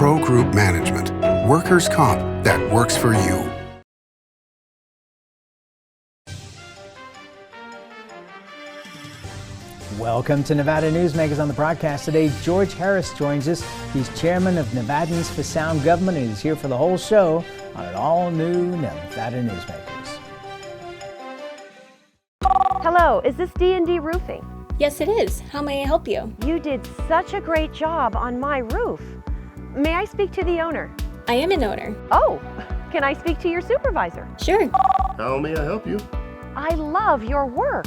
Pro Group Management, workers' comp that works for you. Welcome to Nevada Newsmakers. On the broadcast today, George Harris joins us. He's chairman of Nevadans for Sound Government, and he's here for the whole show on an all-new Nevada Newsmakers. Hello, is this D&D Roofing? Yes, it is. How may I help you? You did such a great job on my roof. May I speak to the owner? I am an owner. Oh, can I speak to your supervisor? Sure. How may I help you? I love your work.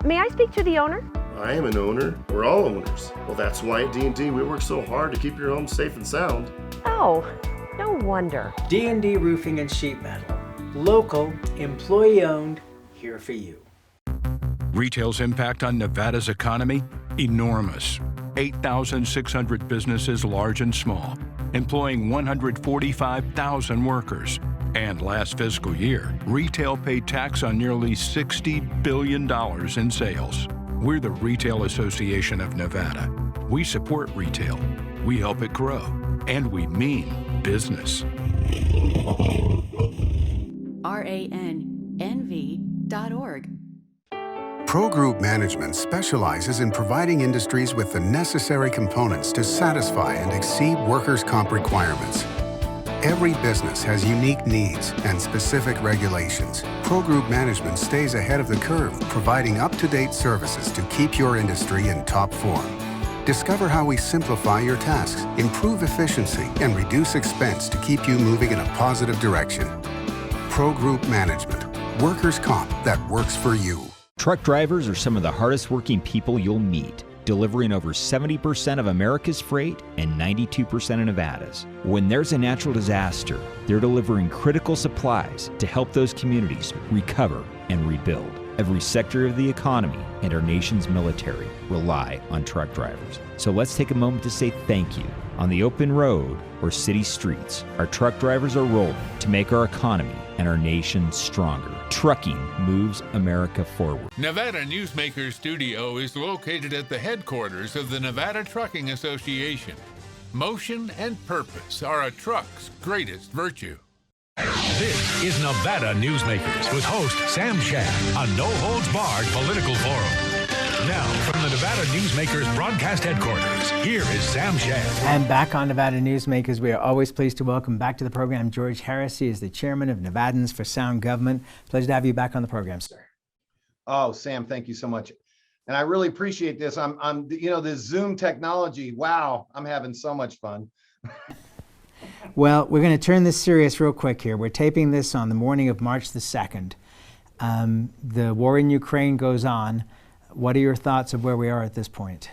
May I speak to the owner? I am an owner. We're all owners. Well, that's why at D&D we work so hard to keep your home safe and sound. Oh, no wonder. D&D Roofing and Sheet Metal. Local, employee-owned, here for you. Retail's impact on Nevada's economy? Enormous. 8,600 businesses, large and small, employing 145,000 workers. And last fiscal year, retail paid tax on nearly $60 billion in sales. We're the Retail Association of Nevada. We support retail, we help it grow, and we mean business. RANNV.org. Pro Group Management specializes in providing industries with the necessary components to satisfy and exceed workers' comp requirements. Every business has unique needs and specific regulations. Pro Group Management stays ahead of the curve, providing up-to-date services to keep your industry in top form. Discover how we simplify your tasks, improve efficiency, and reduce expense to keep you moving in a positive direction. Pro Group Management, workers' comp that works for you. Truck drivers are some of the hardest working people you'll meet, delivering over 70% of America's freight and 92% of Nevada's. When there's a natural disaster, they're delivering critical supplies to help those communities recover and rebuild. Every sector of the economy and our nation's military rely on truck drivers. So let's take a moment to say thank you. On the open road or city streets, our truck drivers are rolling to make our economy and our nation stronger. Trucking moves America forward. Nevada Newsmakers Studio is located at the headquarters of the Nevada Trucking Association. Motion and purpose are a truck's greatest virtue. This is Nevada Newsmakers with host Sam Shad, a no-holds-barred political forum. Now, from the Nevada Newsmakers broadcast headquarters, here is Sam Shad. And back on Nevada Newsmakers, we are always pleased to welcome back to the program George Harris. He is the chairman of Nevadans for Sound Government. Pleasure to have you back on the program, sir. Oh, Sam, thank you so much. And I really appreciate this. This Zoom technology. Wow, I'm having so much fun. Well, we're going to turn this serious real quick here. We're taping this on the morning of March the 2nd. The war in Ukraine goes on. What are your thoughts of where we are at this point?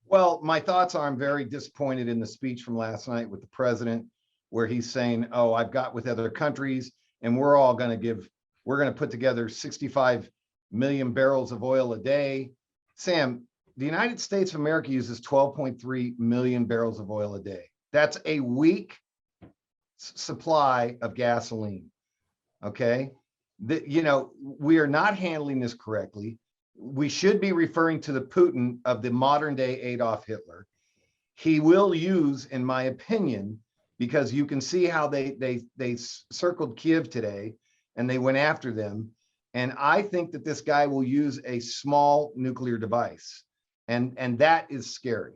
Well, my thoughts are I'm very disappointed in the speech from last night with the president, where he's saying, oh, I've got with other countries, and we're going to put together 65 million barrels of oil a day. Sam, the United States of America uses 12.3 million barrels of oil a day. That's a week supply of gasoline. Okay. We are not handling this correctly. We should be referring to the Putin of the modern day Adolf Hitler. He will use, in my opinion, because you can see how they circled Kiev today and they went after them. And I think that this guy will use a small nuclear device. And that is scary.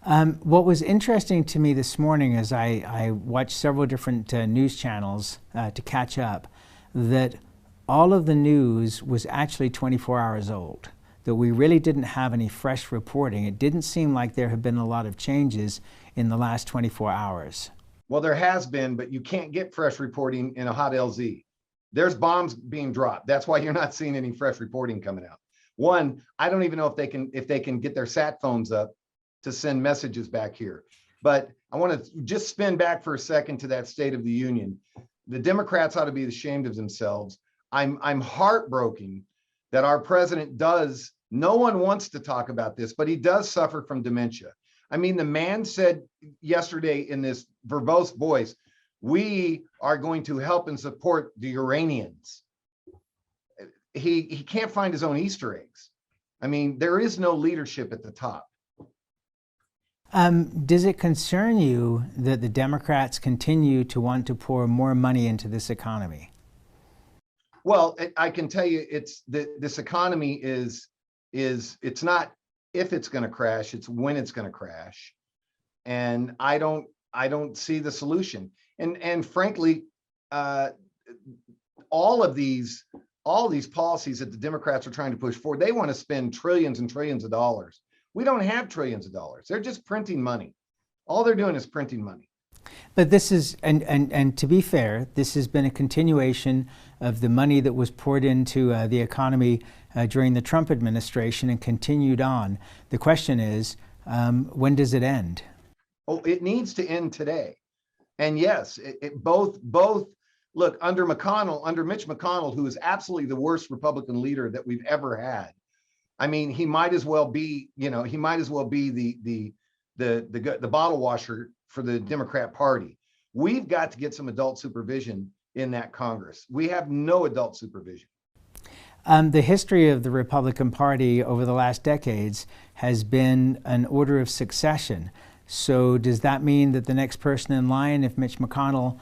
What was interesting to me this morning as I watched several different news channels to catch up, that all of the news was actually 24 hours old, that we really didn't have any fresh reporting. It didn't seem like there have been a lot of changes in the last 24 hours. Well, there has been, but you can't get fresh reporting in a hot LZ. There's bombs being dropped. That's why you're not seeing any fresh reporting coming out. One, I don't even know if they can get their sat phones up to send messages back here. But I want to just spin back for a second to that State of the Union. The Democrats ought to be ashamed of themselves. I'm heartbroken that our president does. No one wants to talk about this, but he does suffer from dementia. I mean, the man said yesterday in this verbose voice, we are going to help and support the Iranians. He can't find his own Easter eggs. I mean, there is no leadership at the top. Does it concern you that the Democrats continue to want to pour more money into this economy? Well, I can tell you, this economy is it's not if it's going to crash, it's when it's going to crash, and I don't see the solution. And frankly, all of these policies that the Democrats are trying to push forward, they want to spend trillions and trillions of dollars. We don't have trillions of dollars. They're just printing money. All they're doing is printing money. But this is, and to be fair, this has been a continuation of the money that was poured into the economy during the Trump administration and continued on. The question is, when does it end? Oh, it needs to end today. And yes, both look, under Mitch McConnell, who is absolutely the worst Republican leader that we've ever had. I mean, he might as well be, the bottle washer for the Democrat Party. We've got to get some adult supervision in that Congress. We have no adult supervision. The history of the Republican Party over the last decades has been an order of succession. So does that mean that the next person in line, if Mitch McConnell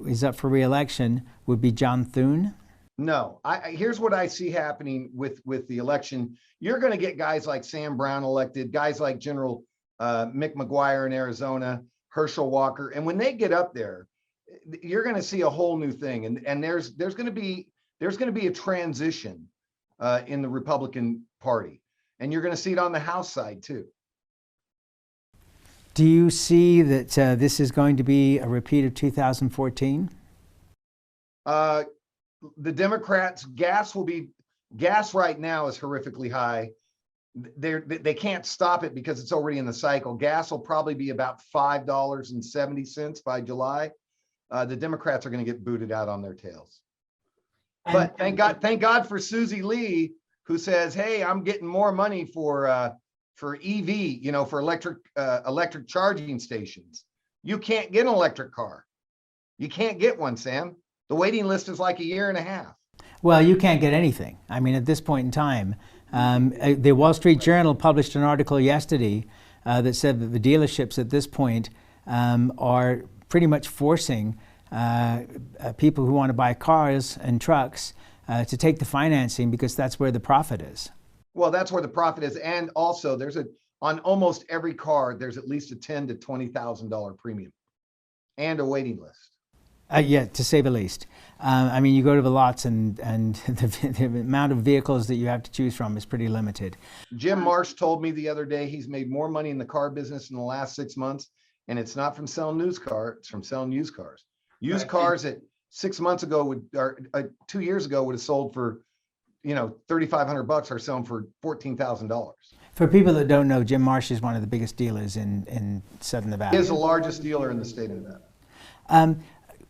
is up for re-election, would be John Thune? No. Here's what I see happening with the election. You're going to get guys like Sam Brown elected, guys like General Mick McGuire in Arizona, Herschel Walker, and when they get up there, you're going to see a whole new thing. And there's going to be a transition in the Republican Party, and you're going to see it on the House side too. Do you see that this is going to be a repeat of 2014? The Democrats, gas right now is horrifically high. They can't stop it because it's already in the cycle. Gas will probably be about $5.70 by July. The Democrats are going to get booted out on their tails. But thank God for Susie Lee, who says, "Hey, I'm getting more money for EV, for electric charging stations. You can't get an electric car. You can't get one, Sam. The waiting list is like a year and a half." Well, you can't get anything. I mean, at this point in time, the Wall Street Journal published an article yesterday that said that the dealerships at this point are pretty much forcing people who want to buy cars and trucks to take the financing because that's where the profit is. Well, that's where the profit is, and also on almost every car there's at least a $10,000 to $20,000 premium and a waiting list. Yeah, to say the least. I mean, you go to the lots and the amount of vehicles that you have to choose from is pretty limited. Jim Marsh told me the other day he's made more money in the car business in the last 6 months, and it's not from selling new cars, it's from selling used cars. Used cars that 6 months ago or 2 years ago would have sold for, $3,500 are selling for $14,000. For people that don't know, Jim Marsh is one of the biggest dealers in Southern Nevada. He is the largest dealer in the state of Nevada.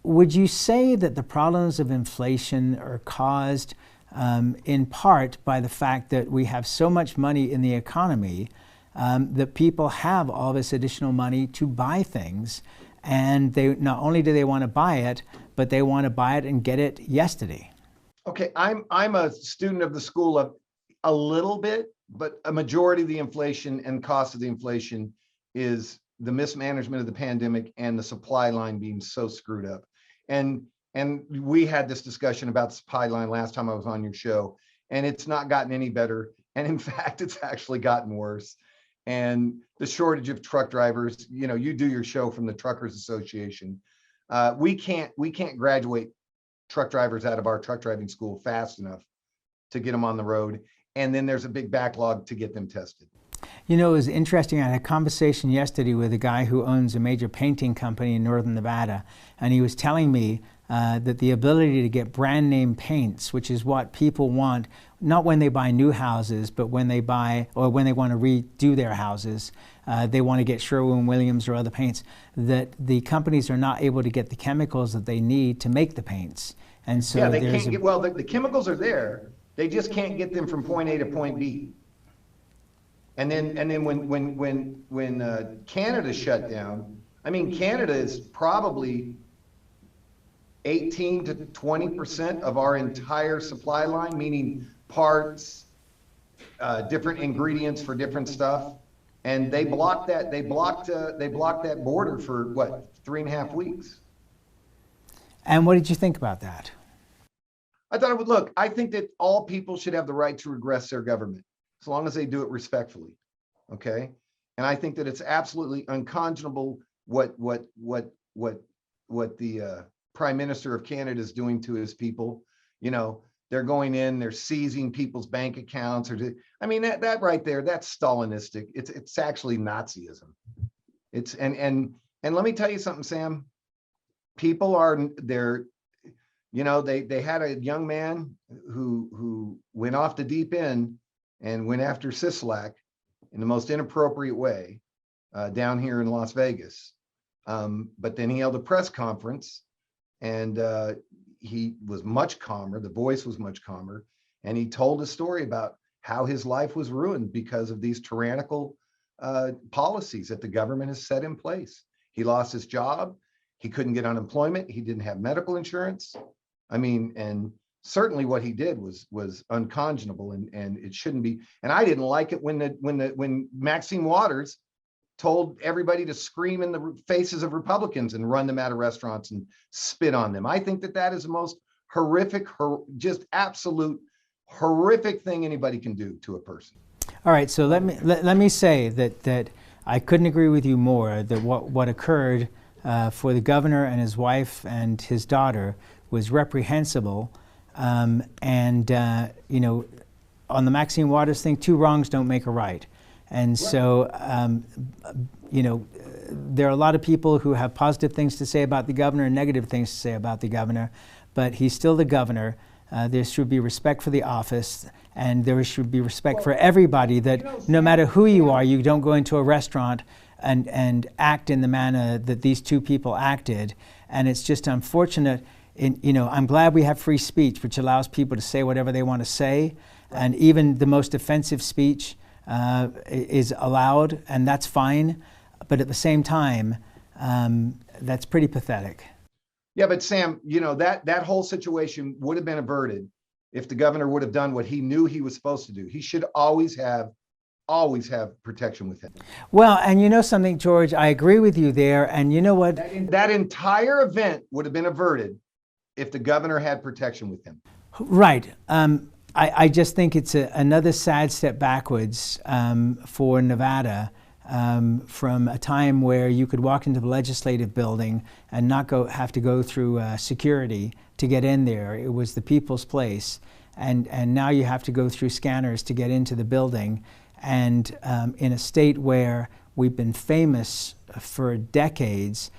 Would you say that the problems of inflation are caused in part by the fact that we have so much money in the economy that people have all this additional money to buy things, and they not only do they want to buy it, but they want to buy it and get it yesterday? Okay, I'm a student of the school of a little bit, but a majority of the inflation and cost of the inflation is the mismanagement of the pandemic and the supply line being so screwed up. And we had this discussion about the supply line last time I was on your show, and it's not gotten any better. And in fact, it's actually gotten worse. And the shortage of truck drivers, you do your show from the Truckers Association. We can't graduate truck drivers out of our truck driving school fast enough to get them on the road. And then there's a big backlog to get them tested. It was interesting. I had a conversation yesterday with a guy who owns a major painting company in northern Nevada, and he was telling me that the ability to get brand name paints, which is what people want, not when they buy new houses, but when they buy or when they want to redo their houses, they want to get Sherwin-Williams or other paints, that the companies are not able to get the chemicals that they need to make the paints. And so they can't get, the chemicals are there, they just can't get them from point A to point B. And then when Canada shut down, I mean, Canada is probably 18 to 20% of our entire supply line, meaning parts, different ingredients for different stuff. and they blocked that. They blocked that border for what, 3.5 weeks. And what did you think about that? I thought it would look. I think that all people should have the right to regress their government, as long as they do it respectfully. Okay, and I think that it's absolutely unconscionable what the Prime Minister of Canada is doing to his people. You know, they're going in, they're seizing people's bank accounts, I mean, that right there, that's Stalinistic. It's actually Nazism. It's and let me tell you something, Sam. People are there. You know, they had a young man who went off the deep end and went after Sisolak in the most inappropriate way down here in Las Vegas. But then he held a press conference, and he was much calmer. The voice was much calmer. And he told a story about how his life was ruined because of these tyrannical policies that the government has set in place. He lost his job. He couldn't get unemployment. He didn't have medical insurance. I mean, and certainly what he did was unconscionable, and it shouldn't be. And I didn't like it when Maxine Waters told everybody to scream in the faces of Republicans and run them out of restaurants and spit on them. I think that is the most horrific, just absolute horrific thing anybody can do to a person. All right, so let me say that I couldn't agree with you more. That what occurred for the governor and his wife and his daughter was reprehensible, and you know, on the Maxine Waters thing, two wrongs don't make a right. And so, you know, there are a lot of people who have positive things to say about the governor and negative things to say about the governor, but he's still the governor. There should be respect for the office, and there should be respect for everybody, that no matter who you are, you don't go into a restaurant and act in the manner that these two people acted. And it's just unfortunate. You know, I'm glad we have free speech, which allows people to say whatever they want to say, and even the most offensive speech is allowed, and that's fine. But at the same time, that's pretty pathetic. Yeah, but Sam, you know, that whole situation would have been averted if the governor would have done what he knew he was supposed to do. He should always have protection with him. Well, and you know something, George, I agree with you there. And you know what? That entire event would have been averted if the governor had protection with him. Right. I just think it's another sad step backwards for Nevada, from a time where you could walk into the legislative building and not have to go through security to get in there. It was the people's place. And now you have to go through scanners to get into the building. And in a state where we've been famous for decades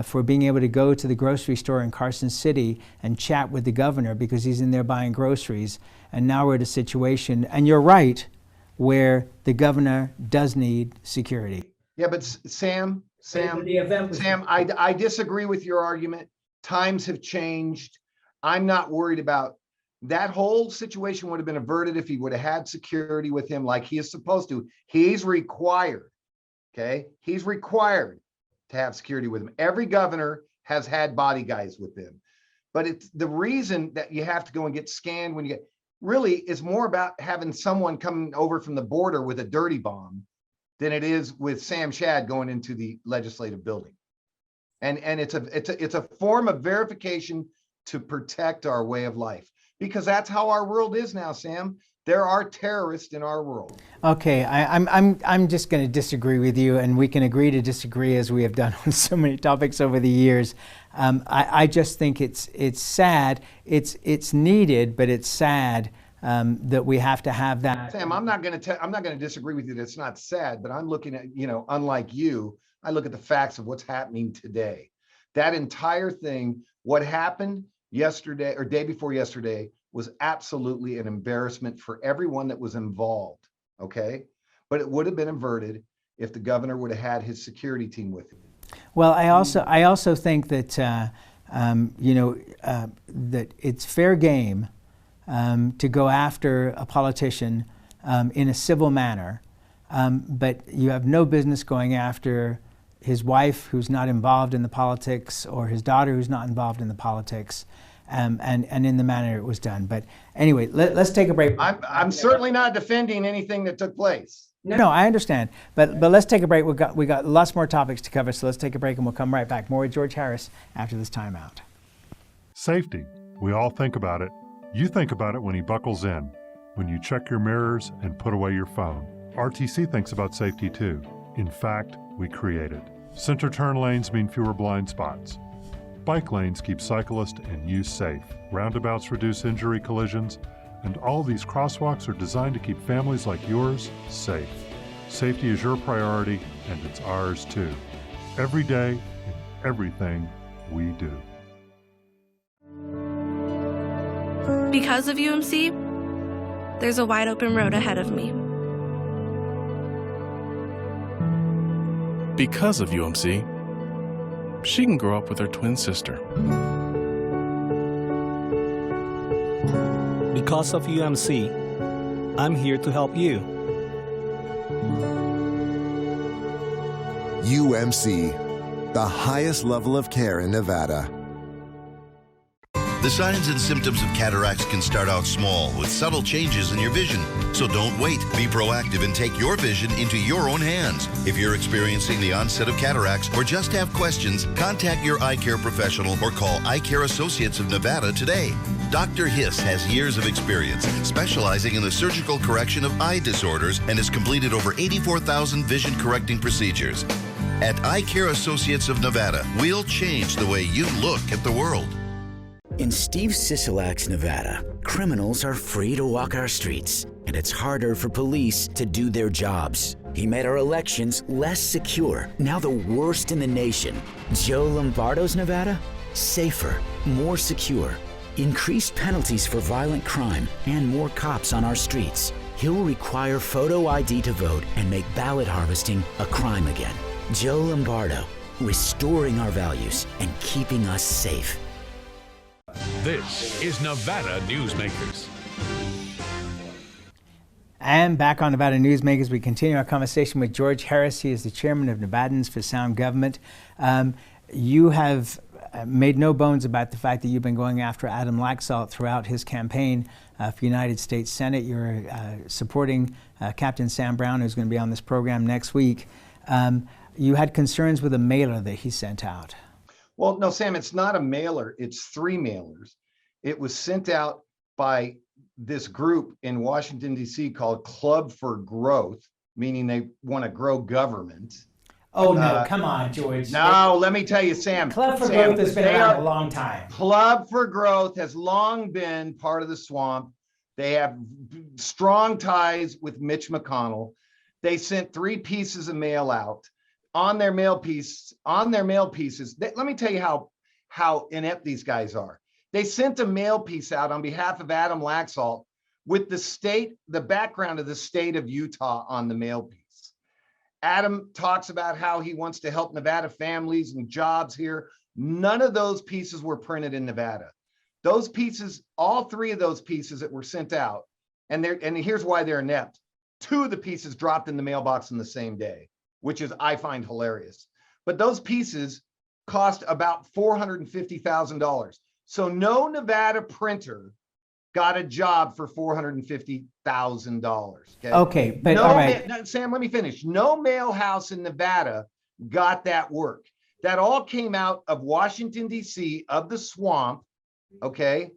for being able to go to the grocery store in Carson City and chat with the governor because he's in there buying groceries. And now we're at a situation, and you're right, where the governor does need security. Yeah, but Sam, I disagree with your argument. Times have changed. I'm not worried about that. Whole situation would have been averted if he would have had security with him like he is supposed to. He's required, okay? He's required to have security with him. Every governor has had body guys with them. But it's the reason that you have to go and get scanned when you get, really is more about having someone coming over from the border with a dirty bomb than it is with Sam Shad going into the legislative building. And it's a form of verification to protect our way of life, because that's how our world is now, Sam. There are terrorists in our world. Okay, I'm just going to disagree with you, and we can agree to disagree as we have done on so many topics over the years. I just think it's sad. It's needed, but it's sad that we have to have that. Sam, I'm not going to disagree with you that it's not sad, but I'm looking at, you know, unlike you, I look at the facts of what's happening today. That entire thing, what happened yesterday or day before yesterday, was absolutely an embarrassment for everyone that was involved, okay? But it would have been averted if the governor would have had his security team with him. Well, I also think that you know, that it's fair game to go after a politician in a civil manner, but you have no business going after his wife who's not involved in the politics, or his daughter who's not involved in the politics. And in the manner it was done. But anyway, let's take a break. I'm certainly not defending anything that took place. No, I understand, but let's take a break. We got lots more topics to cover, so let's take a break and we'll come right back. More with George Harris after this timeout. Safety. We all think about it. You think about it when he buckles in, when you check your mirrors and put away your phone. RTC thinks about safety too. In fact, we create it. Center turn lanes mean fewer blind spots. Bike lanes keep cyclists and you safe. Roundabouts reduce injury collisions. And all these crosswalks are designed to keep families like yours safe. Safety is your priority, and it's ours too. Every day, in everything we do. Because of UMC, there's a wide open road ahead of me. Because of UMC, she can grow up with her twin sister. Because of UMC, I'm here to help you. UMC, the highest level of care in Nevada. The signs and symptoms of cataracts can start out small with subtle changes in your vision. So don't wait. Be proactive and take your vision into your own hands. If you're experiencing the onset of cataracts or just have questions, contact your eye care professional or call Eye Care Associates of Nevada today. Dr. Hiss has years of experience specializing in the surgical correction of eye disorders and has completed over 84,000 vision correcting procedures. At Eye Care Associates of Nevada, we'll change the way you look at the world. In Steve Sisolak's Nevada, criminals are free to walk our streets, and it's harder for police to do their jobs. He made our elections less secure, now the worst in the nation. Joe Lombardo's Nevada? Safer, more secure. Increased penalties for violent crime and more cops on our streets. He'll require photo ID to vote and make ballot harvesting a crime again. Joe Lombardo, restoring our values and keeping us safe. This is Nevada Newsmakers. And back on Nevada Newsmakers, we continue our conversation with George Harris. He is the chairman of Nevadans for Sound Government. You have made no bones about the fact that you've been going after Adam Laxalt throughout his campaign for United States Senate. You're supporting Captain Sam Brown, who's going to be on this program next week. You had concerns with a mailer that he sent out. Well, no, Sam, it's not a mailer. It's 3 mailers. It was sent out by this group in Washington, D.C. called Club for Growth, meaning they want to grow government. Oh, no, come on, George. No, let me tell you, Sam. Club for Growth has been around a long time. Club for Growth has long been part of the swamp. They have strong ties with Mitch McConnell. They sent 3 pieces of mail out. On their mail pieces, let me tell you how inept these guys are. They sent a mail piece out on behalf of Adam Laxalt with the background of the state of Utah on the mail piece. Adam talks about how he wants to help Nevada families and jobs here. None of those pieces were printed in Nevada. Those pieces, all 3 of those pieces that were sent out, and here's why they're inept. 2 of the pieces dropped in the mailbox on the same day, which is, I find, hilarious. But those pieces cost about $450,000. So no Nevada printer got a job for $450,000. Okay, but all right. Sam, let me finish. No mail house in Nevada got that work. That all came out of Washington, D.C., of the swamp, okay?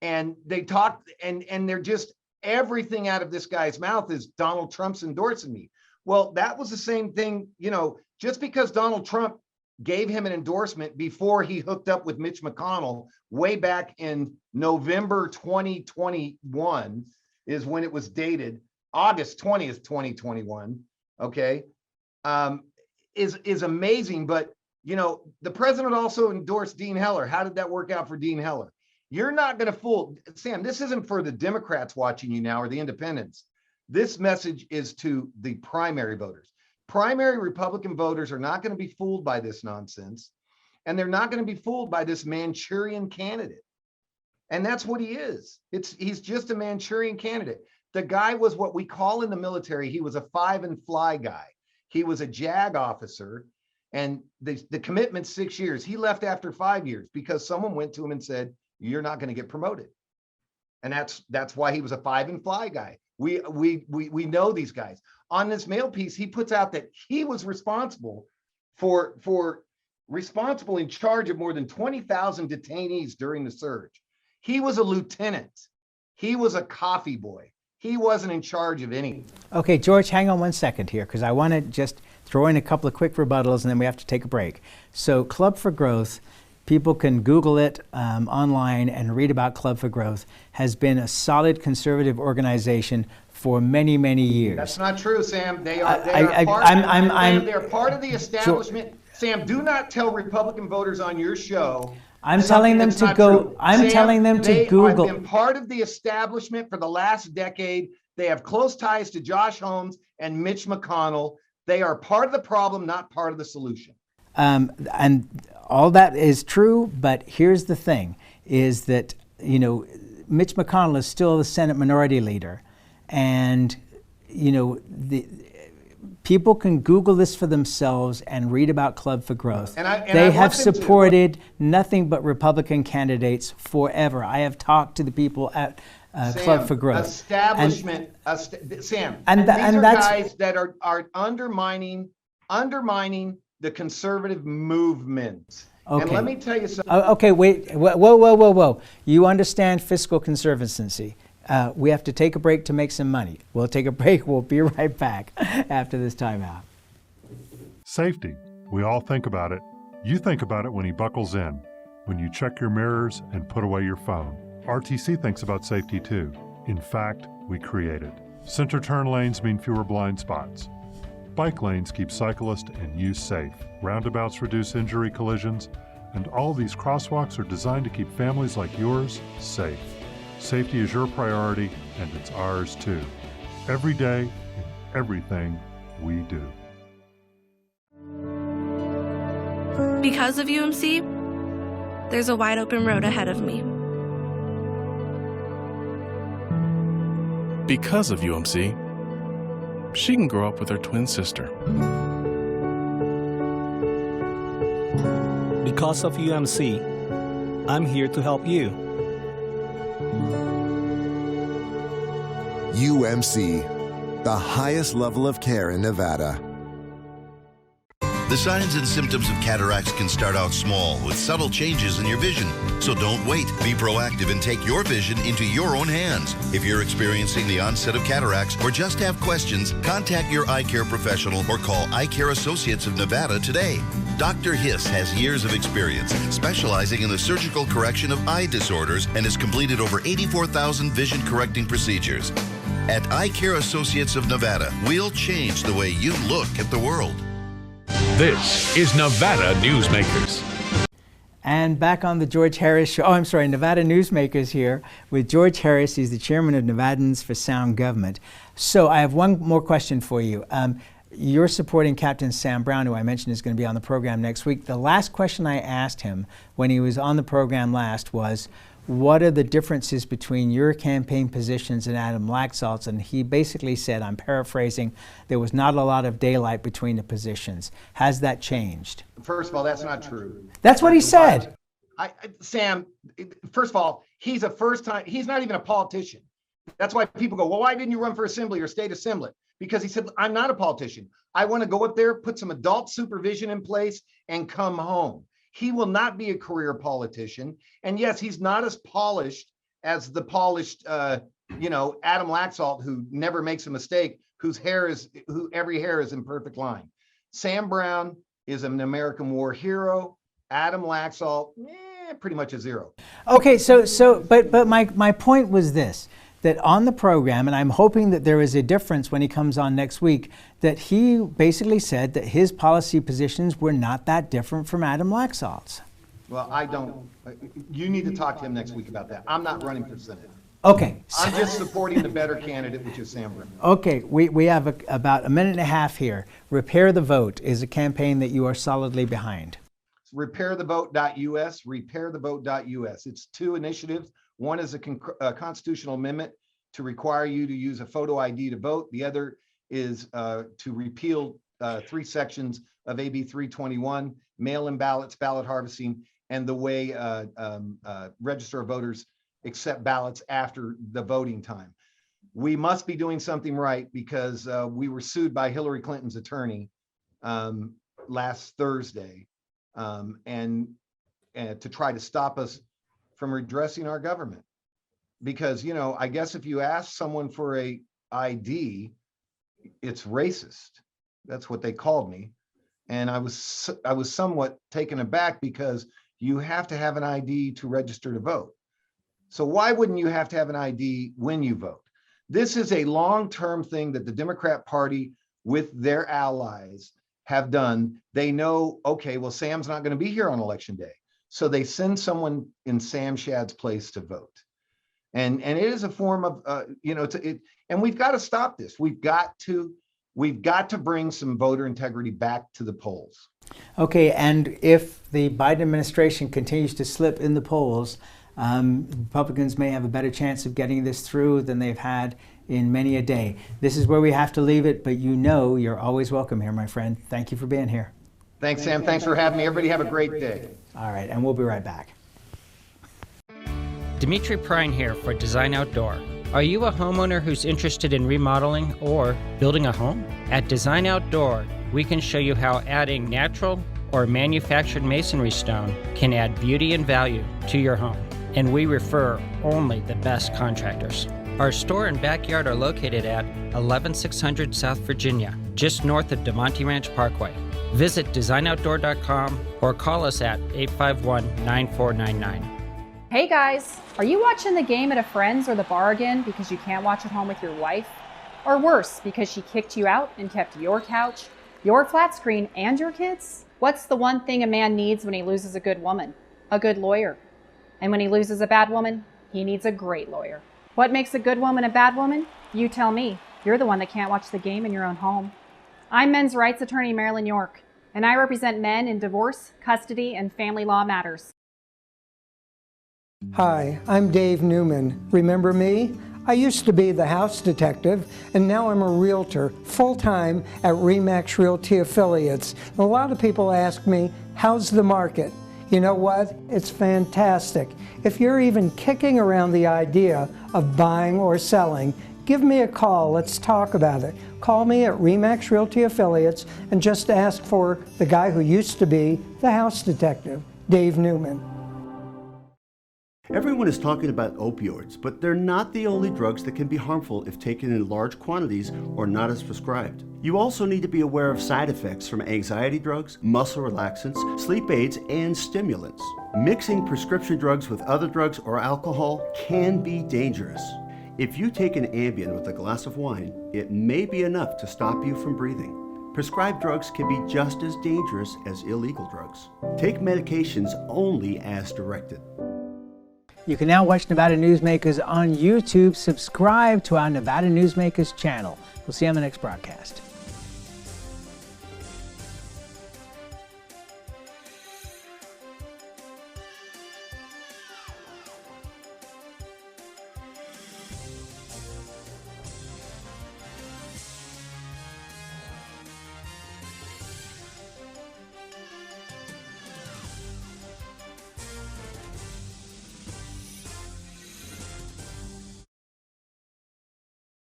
And they talked, and they're just, everything out of this guy's mouth is Donald Trump's endorsing me. Well, that was the same thing, just because Donald Trump gave him an endorsement before he hooked up with Mitch McConnell way back in November 2021 is when it was dated, August 20th, 2021, okay, is amazing. But, the president also endorsed Dean Heller. How did that work out for Dean Heller? You're not going to fool, Sam, this isn't for the Democrats watching you now or the independents. This message is to the primary voters. Primary Republican voters are not going to be fooled by this nonsense, and they're not going to be fooled by this Manchurian candidate. And that's what he is. He's just a Manchurian candidate. The guy was what we call in the military, he was a 5 and fly guy. He was a JAG officer, and the commitment 6 years. He left after 5 years because someone went to him and said, "You're not going to get promoted." And that's why he was a 5 and fly guy. We know these guys. On this mail piece, he puts out that he was responsible in charge of more than 20,000 detainees during the surge. He was a lieutenant. He was a coffee boy. He wasn't in charge of anything. Okay, George, hang on one second here, because I want to just throw in a couple of quick rebuttals, and then we have to take a break. So Club for Growth, people can Google it online and read about Club for Growth, has been a solid conservative organization for many, many years. That's not true, Sam. They are part of the establishment. Sam, do not tell Republican voters on your show. I'm telling them to go. I'm telling them to Google. They have been part of the establishment for the last decade. They have close ties to Josh Holmes and Mitch McConnell. They are part of the problem, not part of the solution. And all that is true, but here's the thing, is that, Mitch McConnell is still the Senate Minority Leader. And, people can Google this for themselves and read about Club for Growth. They have supported nothing but Republican candidates forever. I have talked to the people at Club for Growth. Establishment, Sam. And these are that's guys that are undermining the conservative movement. Okay. And let me tell you something. Okay, wait, whoa. You understand fiscal conservancy. We have to take a break to make some money. We'll take a break. We'll be right back after this timeout. Safety. We all think about it. You think about it when he buckles in, when you check your mirrors and put away your phone. RTC thinks about safety too. In fact, we create it. Center turn lanes mean fewer blind spots. Bike lanes keep cyclists and you safe. Roundabouts reduce injury collisions, and all these crosswalks are designed to keep families like yours safe. Safety is your priority, and it's ours too. Every day, in everything we do. Because of UMC, there's a wide open road ahead of me. Because of UMC, she can grow up with her twin sister. Because of UMC, I'm here to help you. UMC, the highest level of care in Nevada. The signs and symptoms of cataracts can start out small with subtle changes in your vision. So don't wait. Be proactive and take your vision into your own hands. If you're experiencing the onset of cataracts or just have questions, contact your eye care professional or call Eye Care Associates of Nevada today. Dr. Hiss has years of experience specializing in the surgical correction of eye disorders and has completed over 84,000 vision correcting procedures. At Eye Care Associates of Nevada, we'll change the way you look at the world. This is Nevada Newsmakers. And back on the George Harris Show. Nevada Newsmakers here with George Harris. He's the chairman of Nevadans for Sound Government. So I have one more question for you. You're supporting Captain Sam Brown, who I mentioned is going to be on the program next week. The last question I asked him when he was on the program last was, what are the differences between your campaign positions and Adam Laxalt's? And he basically said, I'm paraphrasing, there was not a lot of daylight between the positions. Has that changed? First of all, that's not true. That's what he said. Sam, first of all, he's not even a politician. That's why people go, well, why didn't you run for assembly or state assembly? Because he said, I'm not a politician. I want to go up there, put some adult supervision in place, and come home. He will not be a career politician. And yes, he's not as polished as the polished, Adam Laxalt, who never makes a mistake, who every hair is in perfect line. Sam Brown is an American war hero. Adam Laxalt, pretty much a zero. Okay, but my point was this, that on the program, and I'm hoping that there is a difference when he comes on next week, that he basically said that his policy positions were not that different from Adam Laxalt's. Well, you need to talk to him next week about that. I'm not running for Senate. Okay. I'm just supporting the better candidate, which is Sam Brown. Okay, we have about a minute and a half here. Repair the Vote is a campaign that you are solidly behind. Repairthevote.us, repairthevote.us. It's two initiatives. One is a constitutional amendment to require you to use a photo ID to vote. The other is to repeal 3 sections of AB 321, mail-in ballots, ballot harvesting, and the way Register of Voters accept ballots after the voting time. We must be doing something right because we were sued by Hillary Clinton's attorney last Thursday and to try to stop us from redressing our government. Because, I guess if you ask someone for a ID, it's racist. That's what they called me. And I was somewhat taken aback because you have to have an ID to register to vote. So why wouldn't you have to have an ID when you vote? This is a long-term thing that the Democrat Party with their allies have done. They know, okay, well, Sam's not going to be here on election day. So they send someone in Sam Shad's place to vote. And it is a form of, and we've got to stop this. We've got to bring some voter integrity back to the polls. Okay, and if the Biden administration continues to slip in the polls, Republicans may have a better chance of getting this through than they've had in many a day. This is where we have to leave it, but you're always welcome here, my friend. Thank you for being here. Thanks, Sam. Thanks for having me. Everybody have a great day. All right, and we'll be right back. Dimitri Prine here for Design Outdoor. Are you a homeowner who's interested in remodeling or building a home? At Design Outdoor, we can show you how adding natural or manufactured masonry stone can add beauty and value to your home. And we refer only the best contractors. Our store and backyard are located at 11600 South Virginia, just north of DeMonte Ranch Parkway. Visit designoutdoor.com or call us at 851-9499. Hey guys, are you watching the game at a friend's or the bar again because you can't watch at home with your wife? Or worse, because she kicked you out and kept your couch, your flat screen, and your kids? What's the one thing a man needs when he loses a good woman? A good lawyer. And when he loses a bad woman, he needs a great lawyer. What makes a good woman a bad woman? You tell me. You're the one that can't watch the game in your own home. I'm men's rights attorney Marilyn York, and I represent men in divorce, custody, and family law matters. Hi, I'm Dave Newman. Remember me? I used to be the house detective, and now I'm a realtor, full-time at RE/MAX Realty Affiliates. And a lot of people ask me, how's the market? You know what? It's fantastic. If you're even kicking around the idea of buying or selling, give me a call. Let's talk about it. Call me at RE/MAX Realty Affiliates and just ask for the guy who used to be the house detective, Dave Newman. Everyone is talking about opioids, but they're not the only drugs that can be harmful if taken in large quantities or not as prescribed. You also need to be aware of side effects from anxiety drugs, muscle relaxants, sleep aids, and stimulants. Mixing prescription drugs with other drugs or alcohol can be dangerous. If you take an Ambien with a glass of wine, it may be enough to stop you from breathing. Prescribed drugs can be just as dangerous as illegal drugs. Take medications only as directed. You can now watch Nevada Newsmakers on YouTube. Subscribe to our Nevada Newsmakers channel. We'll see you on the next broadcast.